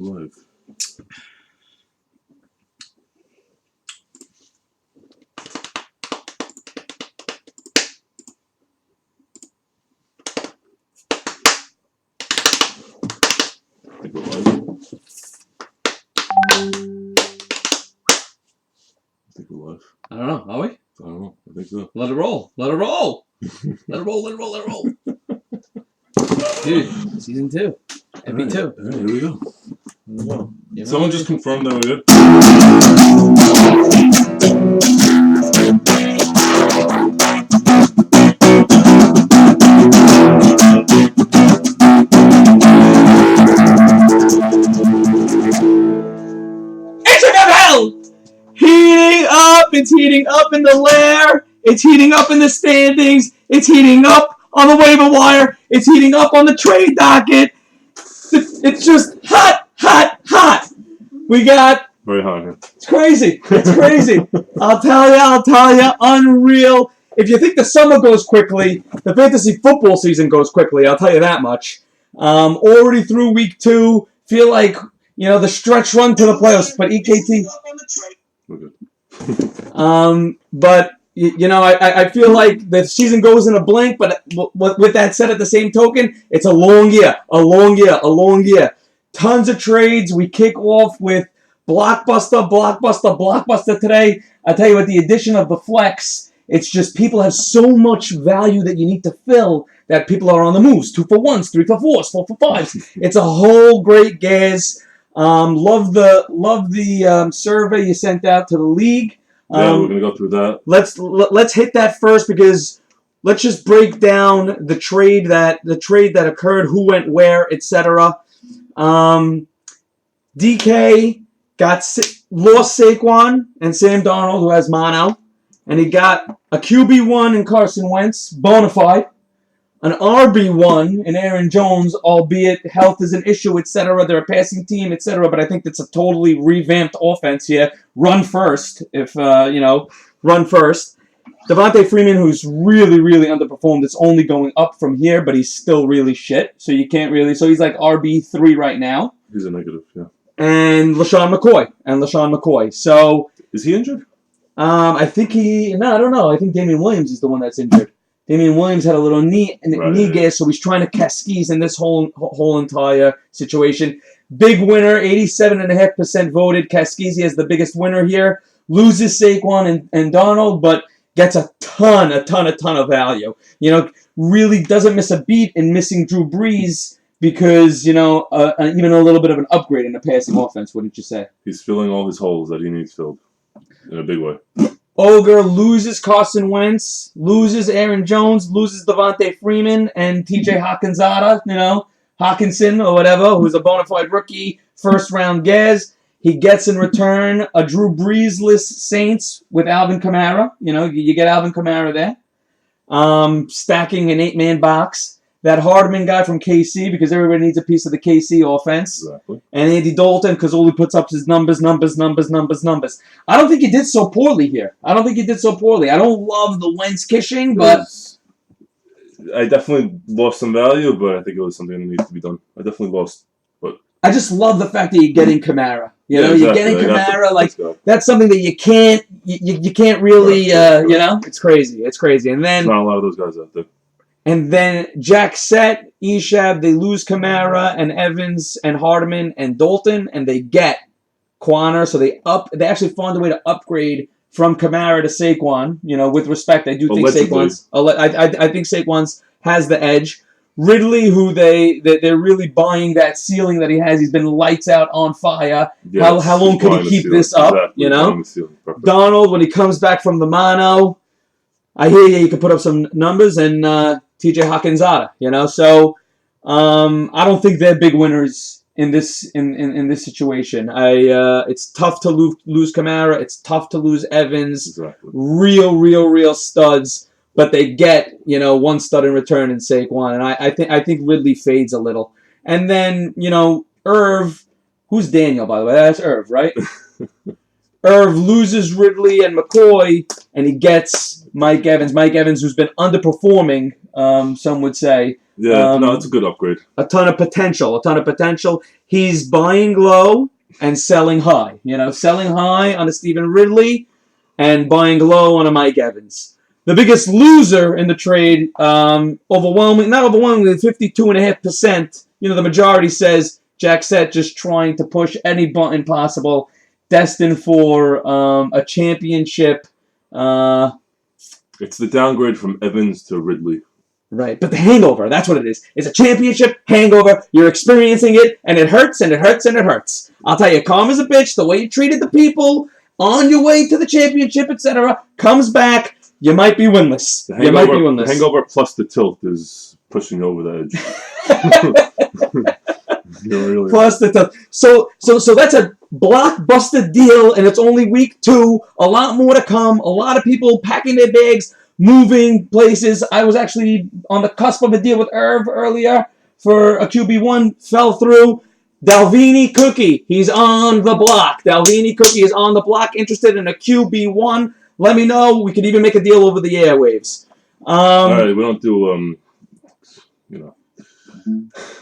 live. I don't know. Are we? I don't know. I think so. Let it roll. Let it roll. Let it roll. Let it roll. Let it roll. Dude, season 2. MP2. All right, here we go. Well, Someone just confirmed that we're good. HFFL! Heating up! It's heating up in the lair. It's heating up in the standings. It's heating up on the waiver wire. It's heating up on the trade docket. It's just hot, hot, hot. We got... Very hot here. It's crazy. It's crazy. I'll tell you. Unreal. If you think the summer goes quickly, the fantasy football season goes quickly. I'll tell you that much. Already through week 2. Feel like, the stretch run to the playoffs. But EKT... We're good. But... I feel like the season goes in a blink, but with that said, at the same token, it's a long year. Tons of trades. We kick off with blockbuster today. I tell you, with the addition of the flex, it's just people have so much value that you need to fill that people are on the moves. 2 for 1s, 3 for 4s, 4 for 5s. It's a whole great gas. Love the survey you sent out to the league. Yeah, we're gonna go through that. Let's hit that first, because let's just break down the trade that occurred, who went where, etc. DK lost Saquon and Sam Darnold, who has mono, and he got a QB1 in Carson Wentz, bona fide, an RB1 in Aaron Jones, albeit health is an issue, etc. They're a passing team, etc. But I think that's a totally revamped offense here. Run first, run first. Devontae Freeman, who's really, really underperformed. It's only going up from here, but he's still really shit. So you can't really. So he's like RB3 right now. He's a negative, yeah. And LaShawn McCoy. So is he injured? I think I don't know. I think Damian Williams is the one that's injured. Damian Williams had a little knee gas, so he's trying to cascade in this whole entire situation. Big winner, 87.5% voted. Cascese is the biggest winner here. Loses Saquon and Darnold, but gets a ton of value. Really doesn't miss a beat in missing Drew Brees because, even a little bit of an upgrade in the passing offense, wouldn't you say? He's filling all his holes that he needs filled in a big way. Ogre loses Carson Wentz, loses Aaron Jones, loses Devontae Freeman and TJ Hawkinson or whatever, who's a bona fide rookie, first-round Gaz. He gets in return a Drew Brees-less Saints with Alvin Kamara. You get Alvin Kamara there. Stacking an 8-man box. That Hardman guy from KC, because everybody needs a piece of the KC offense. Exactly. And Andy Dalton, because all he puts up is numbers. I don't think he did so poorly here. I don't love the Wentz kishing, but... I definitely lost some value, but I think it was something that needs to be done. I definitely lost, but... I just love the fact that you're getting Kamara. You're getting Kamara, that's something that you can't really, it's crazy. And then... There's not a lot of those guys out there. And then Jack Set, Eshab, they lose Kamara and Evans and Hardman and Dalton, and they get Quanner. So they actually found a way to upgrade from Kamara to Saquon. With respect, I do think Saquon's. I think Saquon's has the edge. Ridley, who they're really buying that ceiling that he has. He's been lights out on fire. Yes, how long can he keep this up? Exactly. Donald, when he comes back from the mono, I hear you can put up some numbers, and TJ Hawkinson, So I don't think they're big winners in this situation. It's tough to lose Kamara. It's tough to lose Evans. Exactly. Real studs, but they get one stud in return in Saquon, and I think Ridley fades a little. And then Irv, who's Daniel, by the way? That's Irv, right? Irv loses Ridley and McCoy, and he gets Mike Evans. Mike Evans, who's been underperforming, some would say. Yeah, no, it's a good upgrade. A ton of potential. He's buying low and selling high. Selling high on a Stephen Ridley and buying low on a Mike Evans. The biggest loser in the trade, not overwhelmingly, 52.5%. The majority says Jack Set just trying to push any button possible, destined for a championship. It's the downgrade from Evans to Ridley. Right, but the hangover, that's what it is. It's a championship hangover. You're experiencing it, and it hurts, and it hurts, and it hurts. I'll tell you, calm as a bitch, the way you treated the people on your way to the championship, etc., comes back, you might be winless. The hangover plus the tilt is pushing over the edge. Really plus the tilt. So that's a blockbuster deal, and it's only week 2. A lot more to come. A lot of people packing their bags, moving places. I was actually on the cusp of a deal with Irv earlier for a QB1, fell through. Dalvini Cookie, he's on the block. Dalvini Cookie is on the block, interested in a QB1. Let me know. We could even make a deal over the airwaves. All right, we don't do,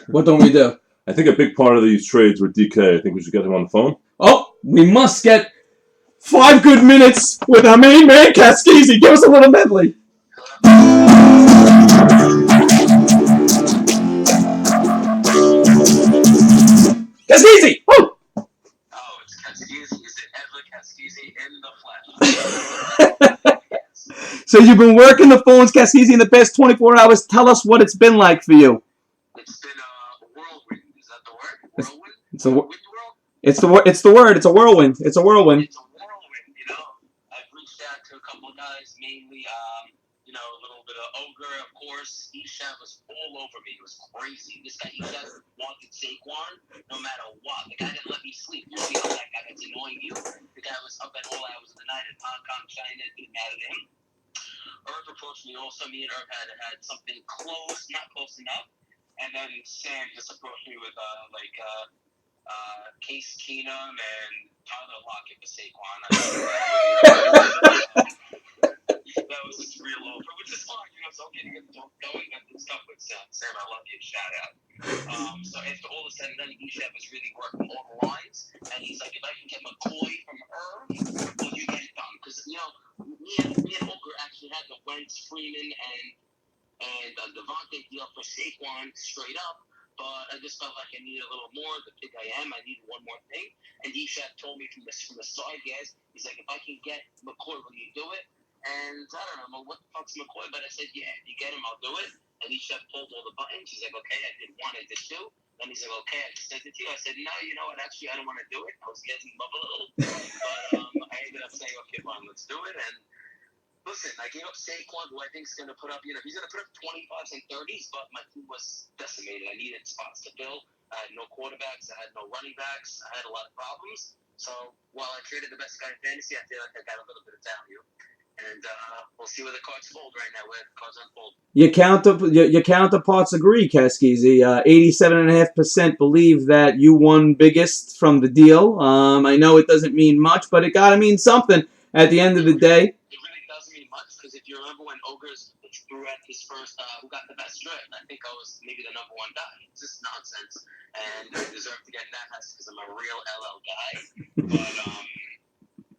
What don't we do? I think a big part of these trades were DK. I think we should get him on the phone. Oh, we must get 5 good minutes with our main man, Caskeezy. Give us a little medley. Caskeezy! Oh! It's Caskeezy. Is it ever Caskeezy in the flesh? So you've been working the phones, Caskeezy, in the past 24 hours. Tell us what it's been like for you. It's been a whirlwind. Is that the word? Whirlwind? It's a Whirlwind? It's the word. It's a whirlwind. It's a whirlwind. It's a whirlwind, I've reached out to a couple of guys, mainly, a little bit of Ogre, of course. Eshab was all over me. It was crazy. This guy, Eshab, wanted Saquon no matter what. The guy didn't let me sleep. You know that guy that's annoying you? The guy was up at all hours of the night in Hong Kong, China. It didn't matter to him. Irv approached me also. Me and Irv had something close, not close enough. And then Sam just approached me with, Case Keenum and Tyler Lockett for Saquon. That was just real over, which is fine. So I'm getting going and stuff with Sam. Sam, I love you. Shout out. So after all is said and done, Eshab was really working all the lines. And he's like, if I can get McCoy from Irv, will you get it done? Because, me and Ogre actually had the Wentz, Freeman, and Devontae deal for Saquon straight up. But I just felt like I needed a little more. The big I am, I needed one more thing. And Eshab told me from the side, guys, he's like, if I can get McCoy, will you do it? And I don't know, what the fuck's McCoy? But I said, yeah, if you get him, I'll do it. And Eshab pulled all the buttons. He's like, okay, I did 1, I did 2. Then he's like, okay, I just sent it to you. I said, no, you know what? Actually, I don't want to do it. I was getting him up a little. But I ended up saying, okay, fine, let's do it. And listen, I gave up Saquon, who I think is going to put up, he's going to put up 25s and 30s, but my team was decimated. I needed spots to fill. I had no quarterbacks. I had no running backs. I had a lot of problems. So while I traded the best guy in fantasy, I feel like I got a little bit of value. And we'll see where the cards fold right now, where the cards unfold. Your counterparts agree, Caskeezy. 87.5% believe that you won biggest from the deal. I know it doesn't mean much, but it got to mean something at the end of the day. It really doesn't mean much, because if you remember when Ogres threw at his first, who got the best draft, I think I was maybe the number 1 guy. It's just nonsense. And I deserve to get that because I'm a real LL guy. But,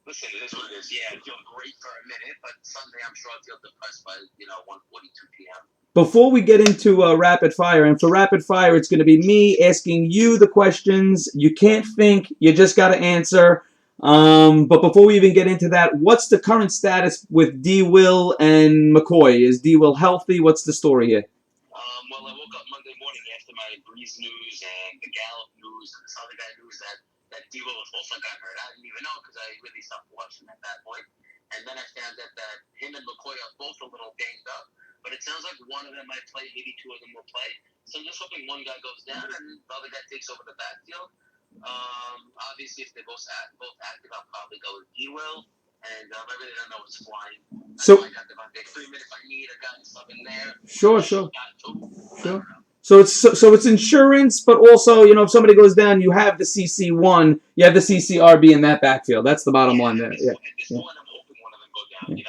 listen, it is what it is. Yeah, I feel great for a minute, but Sunday I'm sure I'll feel depressed by, 1:42 p.m. Before we get into rapid fire, and for rapid fire, it's going to be me asking you the questions. You can't think, you just got to answer. But before we even get into that, what's the current status with D. Will and McCoy? Is D. Will healthy? What's the story here? Well, I woke up Monday morning after my Breeze news and the Gallup news and this other guy news that D. Will also got hurt. I didn't even know because I really stopped watching at that point. And then I found out that him and McCoy are both a little banged up. But it sounds like one of them might play, maybe 2 of them will play. So I'm just hoping one guy goes down and the other guy takes over the backfield. Obviously, if they're both active, I'll probably go with D. Will. And I really don't know what's flying. So I got Devontae Freeman if I need a guy and stuff in there. Sure. So it's insurance, but also, if somebody goes down, you have the CC1, you have the CCRB in that backfield. That's the bottom line there. Yeah. At this point, I'm hoping one of them go down,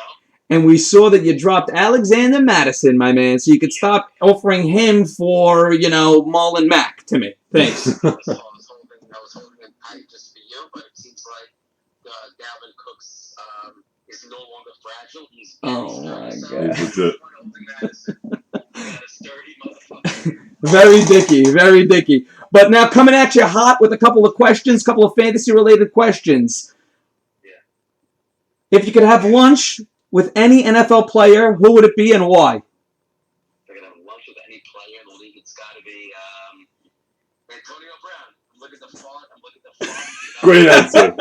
And we saw that you dropped Alexander Madison, my man, so you could stop offering him for, Marlon Mack to me. Thanks. I was holding it tight just for you, but it seems like Dalvin Cook's is no longer fragile. He's my God. He's legit. Very dicky. But now coming at you hot with a couple of fantasy-related questions. Yeah. If you could have lunch with any NFL player, who would it be and why? If I could have lunch with any player in the league, it's got to be Antonio Brown. I'm looking at the font. Great answer.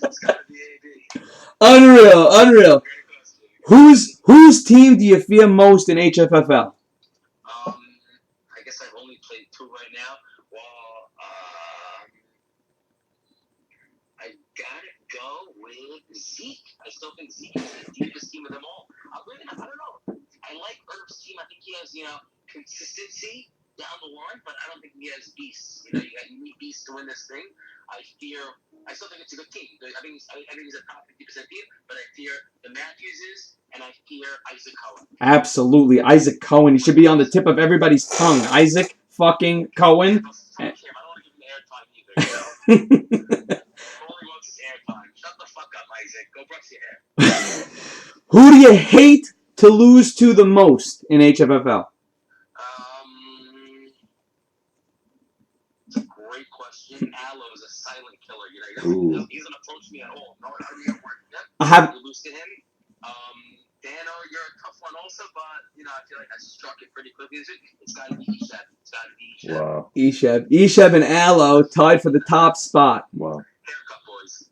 It's got to be AB. Unreal. Whose team do you fear most in HFFL? I guess I've only played 2 right now. Well, I gotta go with Zeke. I still think Zeke is the deepest team of them all. I don't know. I like Herb's team. I think he has, consistency down the line, but I don't think he has beasts. You need beasts to win this thing. I still think it's a good team. I think he's a top 50% team, but I fear the Matthewses, and I fear Isaac Cohen. Absolutely. Isaac Cohen. He should be on the tip of everybody's tongue. Isaac fucking Cohen. I don't want to give him airtime either, All he wants is airtime. Shut the fuck up, Isaac. Go brush your hair. Who do you hate to lose to the most in HFFL? It's a great question. Aloe is a silent killer. He doesn't approach me at all. No, I don't even work with him. You lose to him. Dano, you're a tough one also, but I feel like I struck it pretty quickly. It's got to be Esheb. Wow. Esheb and Aloe tied for the top spot. Wow. Haircut boys.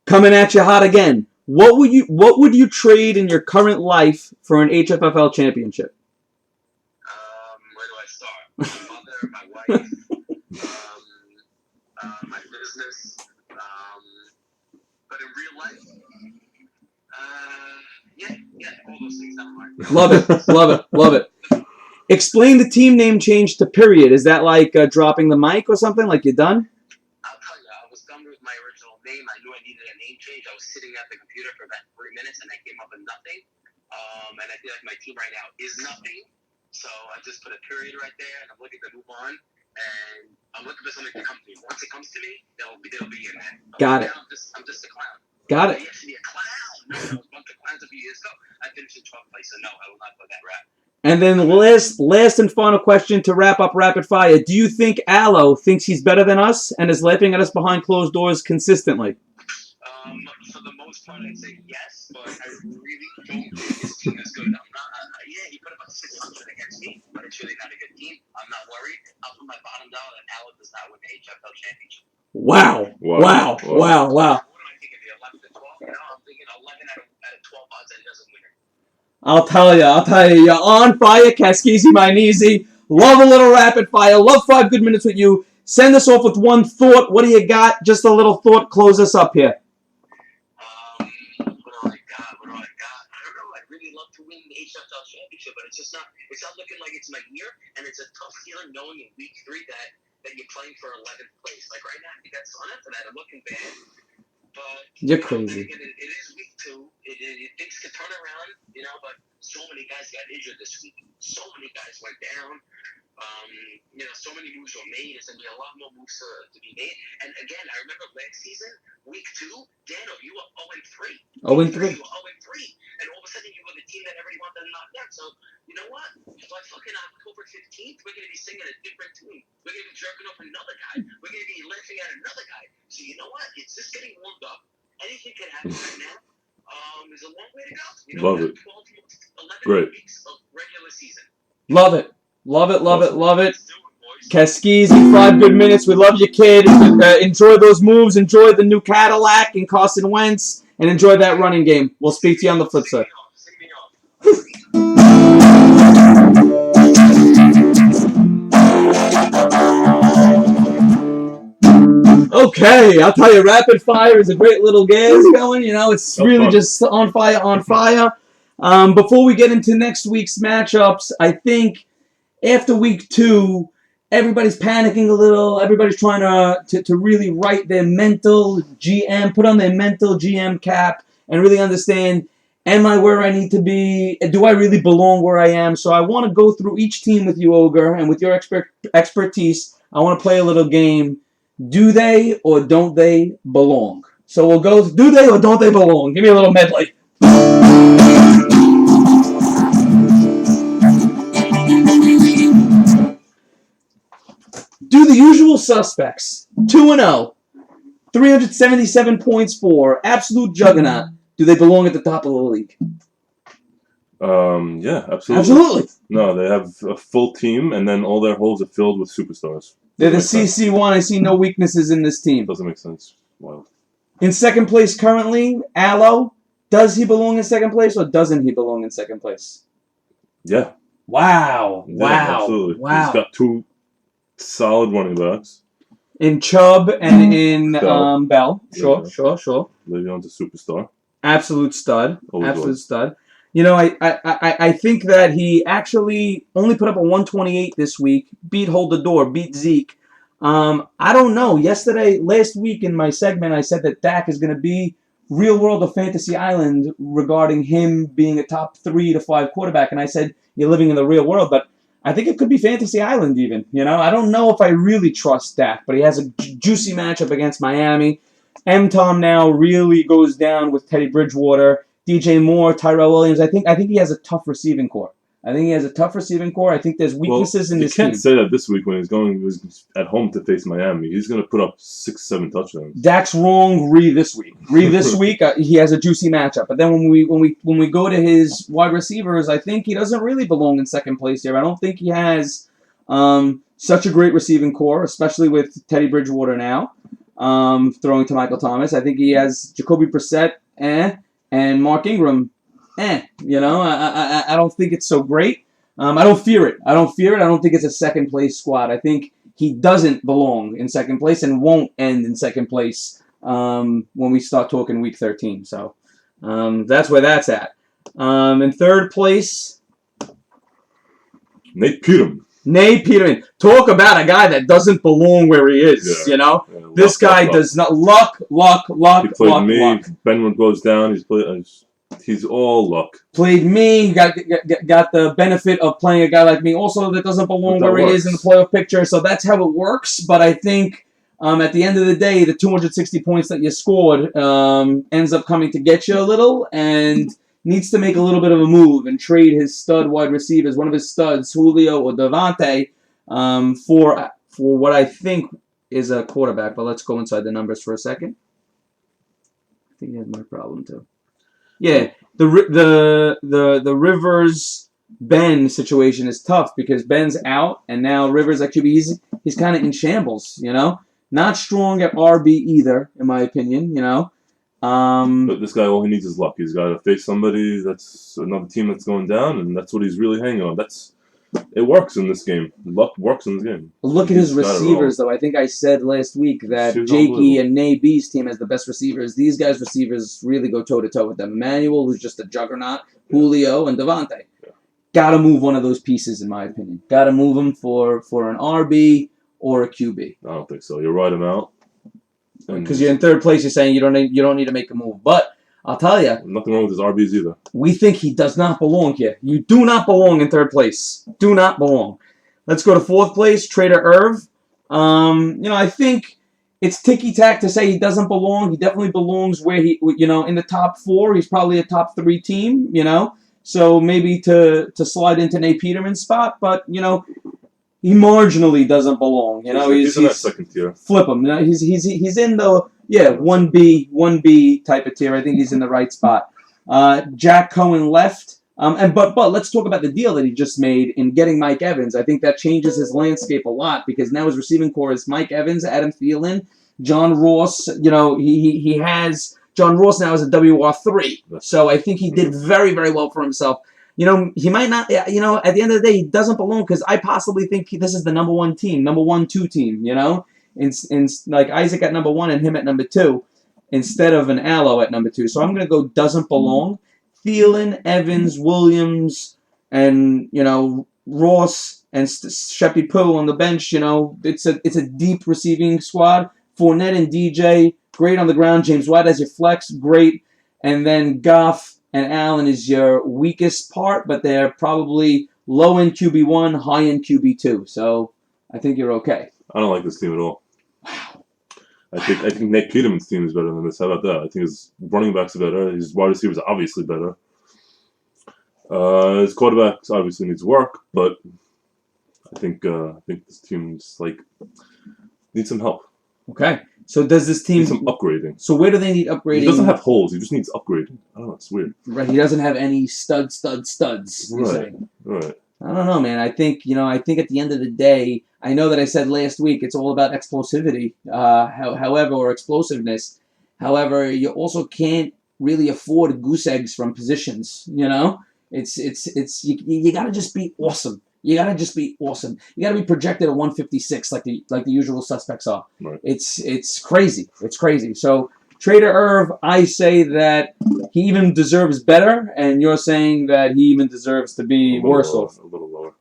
Coming at you hot again. What would you trade in your current life for an HFFL championship? Where do I start? My mother, my wife, my business. But in real life, all those things down the line. Love it. Explain the team name change to period. Is that like dropping the mic or something like you're done? I'll tell you, I was done with my original name. I knew I needed a name change. I was sitting at the computer for about 3 minutes, and I came up with nothing. And I feel like my team right now is nothing. So I just put a period right there, and I'm looking to move on. And I'm looking for something to come to me. Once it comes to me, they'll be in there. Got it. I'm just a clown. Got it. I used to be a clown. No, I was a bunch of clowns a few years ago. I finished in 12th place, so no, I will not put that rap. And then last and final question to wrap up rapid fire. Do you think Aloe thinks he's better than us and is laughing at us behind closed doors consistently? For the most part, I'd say yes, but I really don't think his team is good. He put about 600 against me, but it's really not a good team. I'm not worried. I'll put my bottom dollar that Aloe does not win the HFL championship. Wow. What am I thinking? The 11 to 12? I'm thinking 11 out of 12 odds that he doesn't win it. I'll tell you, you're on fire, Kaskisi, my kneesy. Love a little rapid fire. Love 5 good minutes with you. Send us off with one thought. What do you got? Just a little thought. Close us up here. What do I got? I don't know. I'd really love to win the HFL championship, but it's not looking like it's my year, and it's a tough feeling knowing in week 3 that you're playing for 11th place. Like right now, you got Son after that. I'm looking bad. But you're crazy. It is week 2. Things could turn around, but so many guys got injured this week. So many guys went down. So many moves were made. There's going to be a lot more moves to be made. And again, I remember last season, week 2, Dano, you were 0-3. 0-3. You were 0-3. And all of a sudden, you were the team that everybody wanted to knock down. So, you know what? By fucking October 15th, we're going to be singing a different tune. We're going to be jerking off another guy. We're going to be laughing at another guy. So, you know what? It's just getting warmed up. Anything can happen right now. There's a long way to go. Love it. 11 weeks of regular season. Love it. Kaskisi, 5 good minutes. We love you, kid. Enjoy those moves. Enjoy the new Cadillac and Carson Wentz. And enjoy that running game. We'll speak to you on the flip side. Okay, I'll tell you, rapid fire is a great little gas going. It's really just on fire. Before we get into next week's matchups, I think after week 2, everybody's panicking a little. Everybody's trying to really write their mental GM, put on their mental GM cap, and really understand, am I where I need to be? Do I really belong where I am? So I want to go through each team with you, Ogre, and with your expertise, I want to play a little game. Do they or don't they belong? So we'll go, do they or don't they belong? Give me a little medley. Do the usual suspects. 2-0. 377 points for. Absolute juggernaut. Do they belong at the top of the league? Yeah, absolutely. Absolutely. No, they have a full team, and then all their holes are filled with superstars. They're the CC1. I see no weaknesses in this team. Doesn't make sense. Wow. In second place currently, Aloe. Does he belong in second place or doesn't he belong in second place? Yeah. Wow. Yeah, Wow. absolutely. Wow. He's got 2 solid running backs. In Chubb and in Bell. Sure. Le'Veon's a superstar. Absolute stud. Always Absolute was. stud. You know, I think that he actually only put up a 128 this week. Beat Hold the Door. Beat Zeke. I don't know. Last week in my segment, I said that Dak is going to be real world or fantasy island regarding him being a top 3 to 5 quarterback. And I said, you're living in the real world. But I think it could be fantasy island even. You know, I don't know if I really trust Dak, but he has a juicy matchup against Miami. M-Tom now really goes down with Teddy Bridgewater, DJ Moore, Tyrell Williams. I think he has a tough receiving core. I think there's weaknesses in this team. You can't say that this week when he was at home to face Miami. He's going to put up 6-7 touchdowns. Dak's wrong. This week, he has a juicy matchup. But then when we go to his wide receivers, I think he doesn't really belong in second place here. I don't think he has such a great receiving core, especially with Teddy Bridgewater now throwing to Michael Thomas. I think he has Jacoby Brissett, and Mark Ingram, You know, I don't think it's so great. I don't fear it. I don't think it's a second place squad. I think he doesn't belong in second place and won't end in second place when we start talking week 13. So that's where that's at. In third place, Nate Peterman. Talk about a guy that doesn't belong where he is, Yeah. You know? Yeah, this guy does not... Luck. He played me. Ben goes down. He's all luck. Played me. Got the benefit of playing a guy like me also that doesn't belong where he is in the playoff picture. So that's how it works. But I think at the end of the day, the 260 points that you scored ends up coming to get you a little and needs to make a little bit of a move and trade his stud wide receivers, one of his studs, Julio or Devontae, for what I think is a quarterback. But let's go inside the numbers for a second. I think he has my problem too. Yeah, the Rivers Ben situation is tough because Ben's out and now Rivers at QB he's kind of in shambles, you know. Not strong at RB either, in my opinion, you know. But this guy, all he needs is luck. He's got to face somebody that's another team that's going down, and that's what he's really hanging on. It works in this game. Luck works in this game. Look at his receivers, though. I think I said last week that Jakey and Nay B's team has the best receivers. These guys' receivers really go toe-to-toe with them. Emmanuel, who's just a juggernaut, Julio, and Devontae. Yeah. Got to move one of those pieces, in my opinion. Got to move them for an RB or a QB. I don't think so. You ride him out. Because you're in third place, you're saying you don't need to make a move. But I'll tell you. Nothing wrong with his RBs either. We think he does not belong here. You do not belong in third place. Do not belong. Let's go to fourth place, Trader Irv. I think it's ticky-tack to say he doesn't belong. He definitely belongs where he, in the top 4. He's probably a top 3 team, So maybe to slide into Nate Peterman's spot. But, he marginally doesn't belong. He's in that second tier. Flip him. He's in the 1B type of tier. I think he's in the right spot. Jack Cohen left. But let's talk about the deal that he just made in getting Mike Evans. I think that changes his landscape a lot because now his receiving core is Mike Evans, Adam Thielen, John Ross. He has John Ross now as a WR3. So I think he did very, very well for himself. He might not, at the end of the day, he doesn't belong because I possibly think this is the number 1 team, number 1-2 team, in like Isaac at number 1 and him at number 2 instead of an Aloe at number 2. So I'm going to go doesn't belong. Thielen, Evans, Williams, and Ross and Sheppy Poo on the bench. It's a deep receiving squad. Fournette and DJ, great on the ground. James White as your flex, great. And then Goff and Allen is your weakest part, but they're probably low-end QB1, high-end QB2. So I think you're okay. I don't like this team at all. Wow. I think Nick Peterman's team is better than this. How about that? I think his running backs are better. His wide receivers are obviously better. His quarterback obviously needs work, but I think this team's needs some help. Okay. So does this team needs some upgrading? So where do they need upgrading? He doesn't have holes. He just needs upgrading. I don't know. It's weird. Right. He doesn't have any studs. Right. I don't know, man. I think at the end of the day, I know that I said last week it's all about explosivity, or explosiveness. However, you also can't really afford goose eggs from positions. It's you gotta just be awesome. You gotta just be awesome. You gotta be projected at 156 like the usual suspects are. Right. It's crazy. It's crazy. So Trader Irv, I say that he even deserves better, and you're saying that he even deserves to be worse off. A little lower.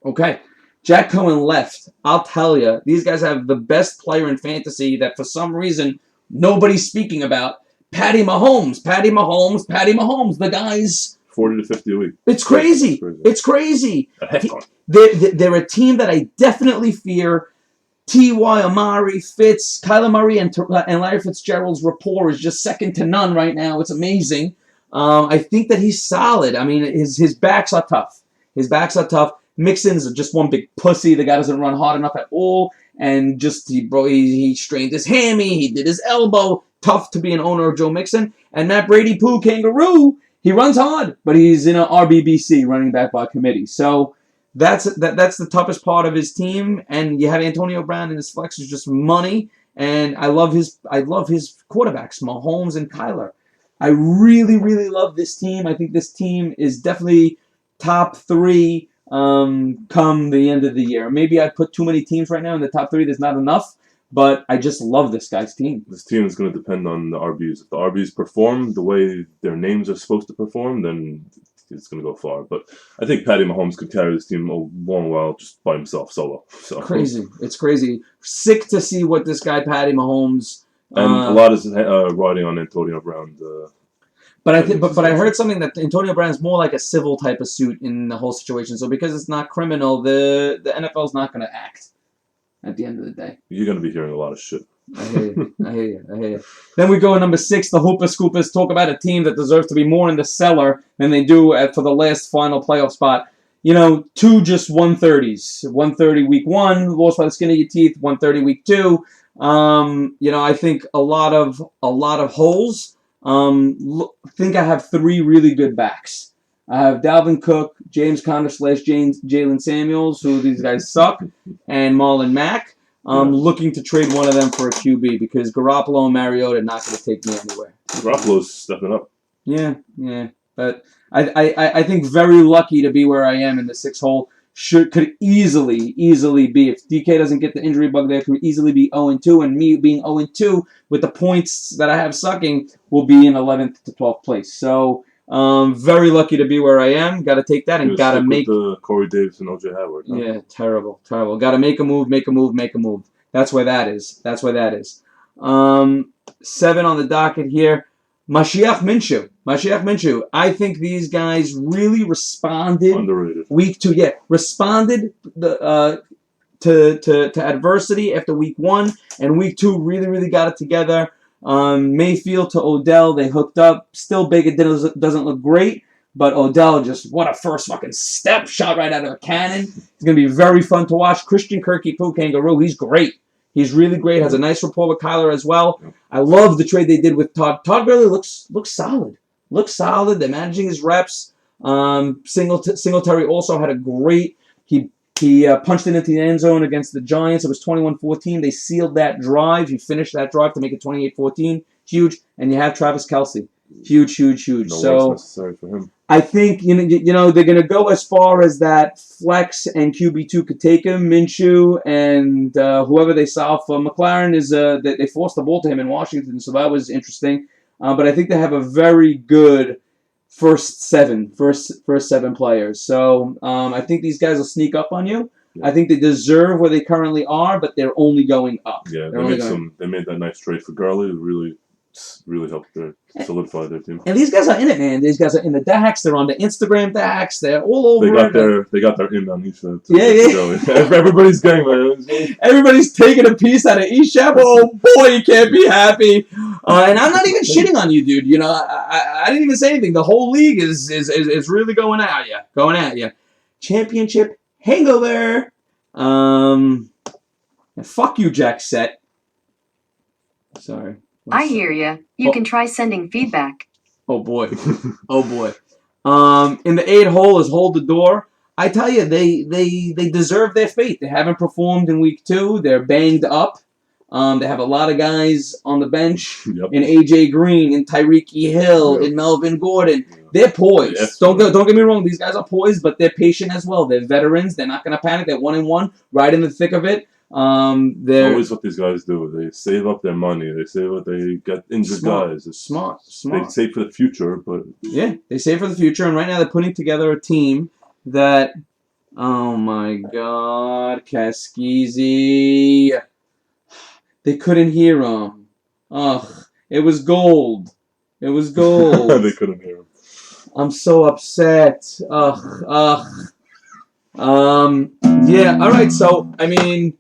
Okay. Jack Cohen left. I'll tell you, these guys have the best player in fantasy that for some reason nobody's speaking about. Patty Mahomes. The guy's 40 to 50 a week. It's crazy. It's crazy. They're a team that I definitely fear. T.Y. Amari, Fitz, Kyler Murray, and Larry Fitzgerald's rapport is just second to none right now. It's amazing. I think that he's solid. I mean, his backs are tough. Mixon's just one big pussy. The guy doesn't run hard enough at all. And just, he strained his hammy. He did his elbow. Tough to be an owner of Joe Mixon. And Matt Brady, Pooh Kangaroo, he runs hard, but he's in an RBBC, running back by committee. So that's the toughest part of his team. And you have Antonio Brown, and his flex is just money. And I love his quarterbacks, Mahomes and Kyler. I really, really love this team. I think this team is definitely top 3 come the end of the year. Maybe I put too many teams right now in the top 3. There's not enough. But I just love this guy's team. This team is going to depend on the RBs. If the RBs perform the way their names are supposed to perform, then it's going to go far. But I think Patty Mahomes could carry this team a long while just by himself, solo. So. It's crazy. Sick to see what this guy, Patty Mahomes... And a lot is riding on Antonio Brown. But I heard something that Antonio Brown is more like a civil type of suit in the whole situation. So because it's not criminal, the NFL is not going to act. At the end of the day, you're going to be hearing a lot of shit. I hear you. Then we go to number 6. The Hooper Scoopers talk about a team that deserves to be more in the cellar than they do for the last final playoff spot. 2 just 130s. 130 week 1, lost by the skin of your teeth. 130 week 2. I think a lot of holes. Think I have 3 really good backs. I have Dalvin Cook, James Conner / Jalen Samuels, who these guys suck, and Marlon Mack. Looking to trade one of them for a QB because Garoppolo and Mariota are not going to take me anywhere. Garoppolo's stepping up. Yeah. But I think very lucky to be where I am in the 6 hole. Could easily be, if DK doesn't get the injury bug there, could easily be 0-2, and me being 0-2 with the points that I have sucking will be in 11th to 12th place. So... very lucky to be where I am. Got to take that and got to make the Corey Davis and OJ Howard. Huh? Yeah, terrible. Got to make a move. That's where that is. 7 on the docket here. Mashiach Minshew. I think these guys really responded. Underrated. Week 2, responded to adversity after week 1, and week 2 really got it together. Mayfield to Odell, they hooked up. Still big, it doesn't look great, but Odell just, what a first fucking step, shot right out of a cannon. It's going to be very fun to watch. Christian Kirky Poo Kangaroo, he's great. He's really great, has a nice rapport with Kyler as well. I love the trade they did with Todd. Todd really looks solid. They're managing his reps. Singletary also had a great, he punched it into the end zone against the Giants. It was 21-14. They sealed that drive. He finished that drive to make it 28-14. Huge. And you have Travis Kelce. Huge. No necessary for him. I think they're going to go as far as that flex and QB2 could take him. Minshew and whoever they solve for. McLaren is they forced the ball to him in Washington, so that was interesting. But I think they have a very good first seven players. So I think these guys will sneak up on you. I think they deserve where they currently are, but they're only going up. Yeah, they made that nice trade for Gurley. Really helped solidify their team. And these guys are in it, man. These guys are in the DAX. They're on the Instagram DAX. They're all over. They got their in on Ishep. Yeah. Everybody's getting there. Everybody's taking a piece out of Ishep. Oh boy, you can't be happy. And I'm not even shitting on you, dude. You know, I didn't even say anything. The whole league is really going at you. Championship hangover. And fuck you, Jack Set. Sorry. I hear ya. You can try sending feedback. Oh boy. In the 8 hole is Hold the Door. I tell you, they deserve their fate. They haven't performed in week 2. They're banged up. They have a lot of guys on the bench. Yep. In AJ Green, in Tyreek Hill, in Melvin Gordon. They're poised. Yes. Don't get me wrong. These guys are poised, but they're patient as well. They're veterans. They're not going to panic. They're 1-1, right in the thick of it. They're always what these guys do. They save up their money. They save what they get injured guys. It's smart. They save for the future, but yeah, they save for the future. And right now they're putting together a team that, oh my God, Kaskisi, they couldn't hear him. Ugh, it was gold. They couldn't hear him. I'm so upset. Ugh. Yeah. All right. So I mean.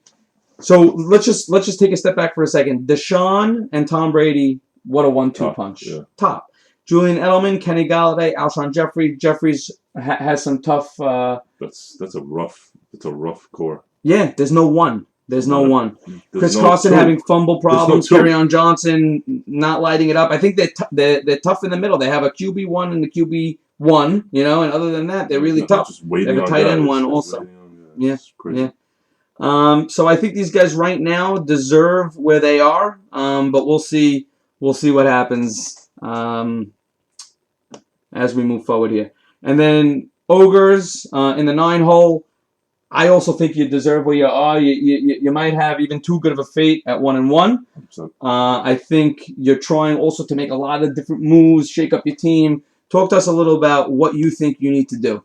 So let's just take a step back for a second. Deshaun and Tom Brady, what a 1-2 punch. Yeah. Top. Julian Edelman, Kenny Galladay, Alshon Jeffrey. Jeffries has some tough. That's a rough core. Yeah, there's no one. There's no one. Chris Carson having fumble problems. Kerryon Johnson not lighting it up. I think they're tough in the middle. They have a QB1 and the QB1, you know, and other than that, they're really tough. They have a tight end one also. Yeah. So I think these guys right now deserve where they are, but we'll see what happens as we move forward here. And then Ogres in the 9 hole, I also think you deserve where you are. You might have even too good of a fate at 1-1. I think you're trying also to make a lot of different moves, shake up your team. Talk to us a little about what you think you need to do.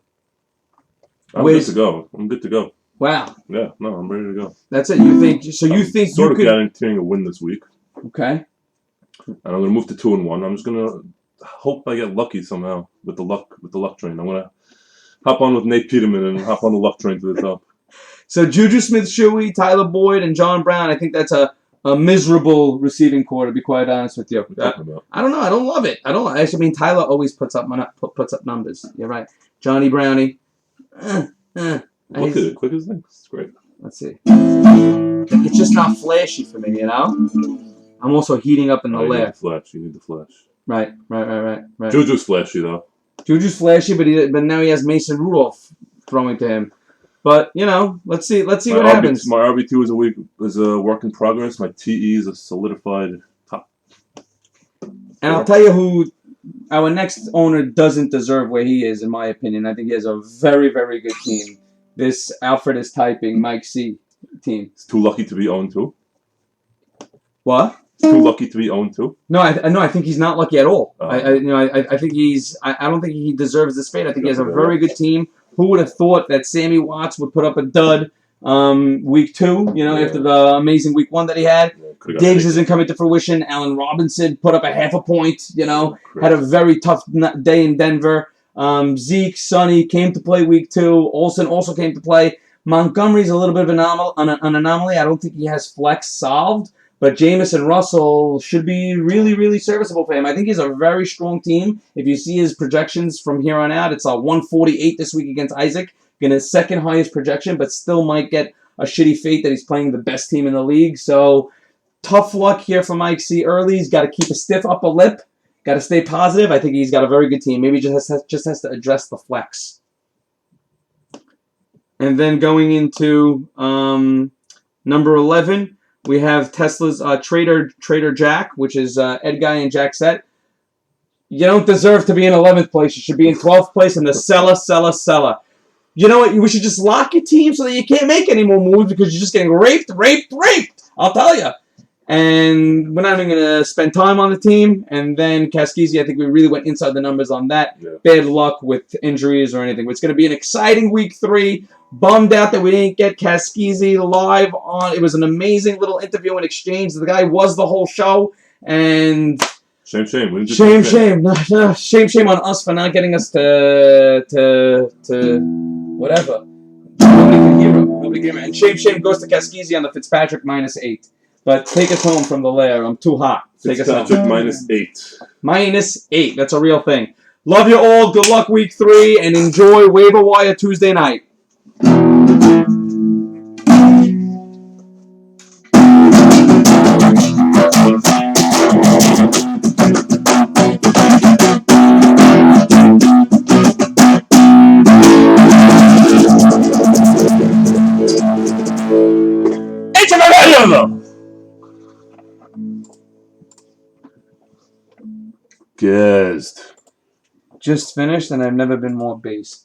I'm good to go. Wow. Yeah, no, I'm ready to go. That's it. You think so? You think sort you of could guaranteeing a win this week. Okay. And I'm gonna move to 2-1. I'm just gonna hope I get lucky somehow with the luck train. I'm gonna hop on with Nate Peterman and hop on the luck train to the top. So Juju Smith-Schuey, Tyler Boyd, and John Brown. I think that's a miserable receiving core, to be quite honest with you. I don't know. I don't love it. I mean, Tyler always puts up numbers. You're right. Johnny Brownie. Look at it. Quick as things. It's great. Let's see. It's just not flashy for me, you know? I'm also heating up in the lab. You need the flash. Right. Juju's flashy, though. Juju's flashy, but now he has Mason Rudolph throwing to him. But, you know, let's see what happens. My RB2 is a work in progress. My TE is a solidified top. And I'll tell you who our next owner doesn't deserve where he is, in my opinion. I think he has a very, very good team. This Alfred is typing Mike C team. It's too lucky to be owned too. What? It's too lucky to be owned too. No, I think he's not lucky at all. I think I don't think he deserves this fate. I think he has a very good team. Who would have thought that Sammy Watts would put up a dud week 2? You know, after the amazing week 1 that he had. Yeah, Diggs isn't coming to fruition. Allen Robinson put up a half a point. You know, had a very tough day in Denver. Zeke, Sonny came to play week 2. Olsen also came to play. Montgomery's a little bit of an anomaly. I don't think he has flex solved. But Jamison Russell should be really, really serviceable for him. I think he's a very strong team. If you see his projections from here on out, it's a 148 this week against Isaac. Getting his second highest projection, but still might get a shitty fate that he's playing the best team in the league. So tough luck here for Mike C. early. He's got to keep a stiff upper lip. Got to stay positive. I think he's got a very good team. Maybe just has to address the flex. And then going into number 11, we have Tesla's Trader Jack, which is Ed Guy and Jack Set. You don't deserve to be in 11th place. You should be in 12th place in the seller. You know what? We should just lock your team so that you can't make any more moves because you're just getting raped. I'll tell you. And we're not even going to spend time on the team. And then Kaskisi, I think we really went inside the numbers on that. Yeah. Bad luck with injuries or anything. It's going to be an exciting week 3. Bummed out that we didn't get Kaskisi live on. It was an amazing little interview and exchange. The guy was the whole show. And Shame. We didn't do shame. No, shame on us for not getting us to whatever. Nobody can hear it. And shame goes to Kaskisi on the Fitzpatrick -8. But take us home from the lair. I'm too hot. Take us home. Fitzpatrick -8. -8. That's a real thing. Love you all. Good luck week 3. And enjoy Waiver Wire Tuesday night. HFFL! Guessed. Just finished, and I've never been more based.